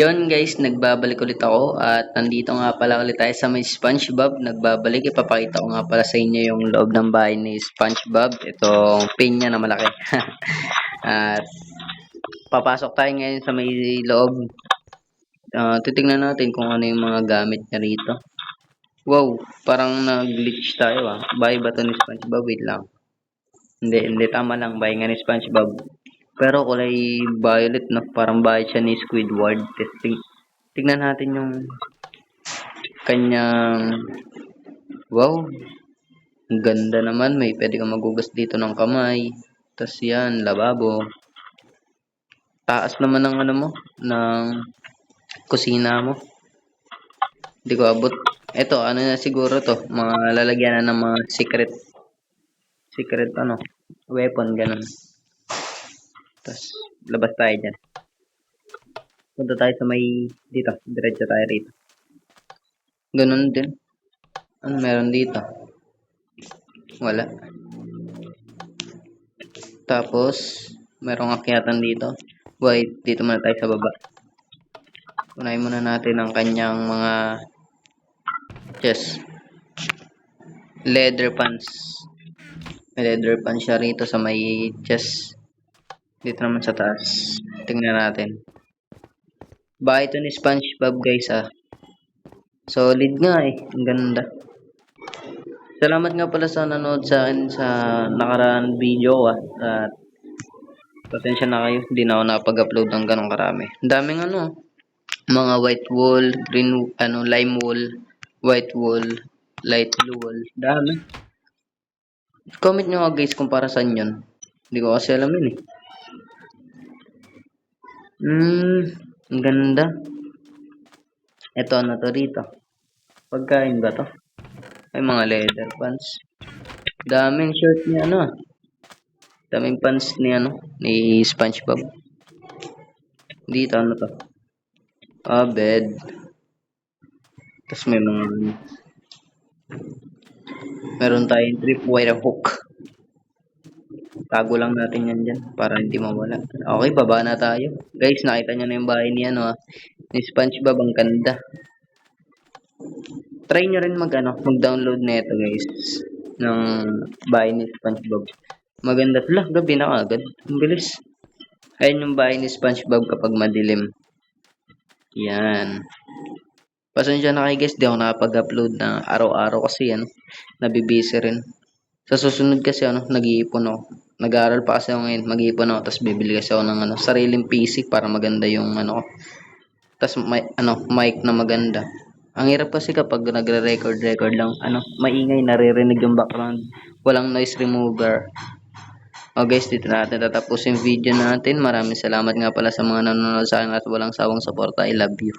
Yun guys, nagbabalik ulit ako at nandito nga pala ulit tayo sa may SpongeBob. Nagbabalik, ipapakita ko nga pala sa inyo yung loob ng bahay ni SpongeBob. Itong pin niya na malaki. At papasok tayo ngayon sa may loob. Titignan natin kung ano yung mga gamit niya rito. Wow, parang nag-glitch tayo ah. Bahay ba ito ni SpongeBob? Wait lang. Hindi, tama lang. Bahay nga ni SpongeBob. Pero kulay violet na. Parang bahay siya ni Squidward. Tignan natin yung kanyang... Wow, ang ganda naman. May pwede kang magugas dito ng kamay. Tapos yan, lababo. Taas naman ng ano mo, ng kusina mo. Hindi ko abot. Ito, ano na siguro to. Mga lalagyan na ng mga secret ano, weapon, ganun. Tapos, labas tayo dyan. Punta tayo sa may, dito, diretso tayo rito. Ganun din. Ano meron dito? Wala. Tapos, merong akyatan dito. Wait, dito muna tayo sa baba. Unahin muna natin ang kanyang mga chest. Leather pants. May leather pants siya rito sa may chest. Dito naman sa taas. Tingnan natin. Bahay ito ni SpongeBob guys ah. Solid nga eh. Ang ganda. Salamat nga pala sa nanood sa akin sa nakaraan video ah. At pasensya na kayo. Hindi na ako nakapag-upload ng ganong karami. Ang daming ano. Mga white wool, green, lime wool, white wool, light blue wool. Dami. Comment nyo nga guys kung para saan yun. Hindi ko kasi alam yun eh. Ang ganda. Ito ano to rito. Pagkain ba to? May mga leather pants. Daming shirt ni ano. Daming pants ni ano, ni SpongeBob. Dito ano to? Bed. Tapos may mga meron tayong tripwire hook. Tago lang natin yan dyan para hindi mawala. Okay, baba na tayo. Guys, nakita nyo na yung bahay ni ano ni SpongeBob. Ang ganda. Try nyo rin mag-download na ito guys. Ng bahay ni SpongeBob. Maganda. Gabi na agad. Ang bilis. Ayun yung bahay ni SpongeBob kapag madilim. Yan. Pasensya na kayo guys. Di ako nakapag-upload na araw-araw kasi nabibisi rin. Sa susunod kasi nag-iipon ako. Nag-aaral pa kasi ako ngayon, mag-iipon ako, tapos bibili kasi ako ng sariling PC para maganda yung tapos may mic na maganda. Ang hirap kasi kapag nagre-record lang, maingay, naririnig yung background. Walang noise remover. O guys, dito natin tatapusin video natin. Maraming salamat nga pala sa mga nanonood sa akin at walang sawang suporta. I love you.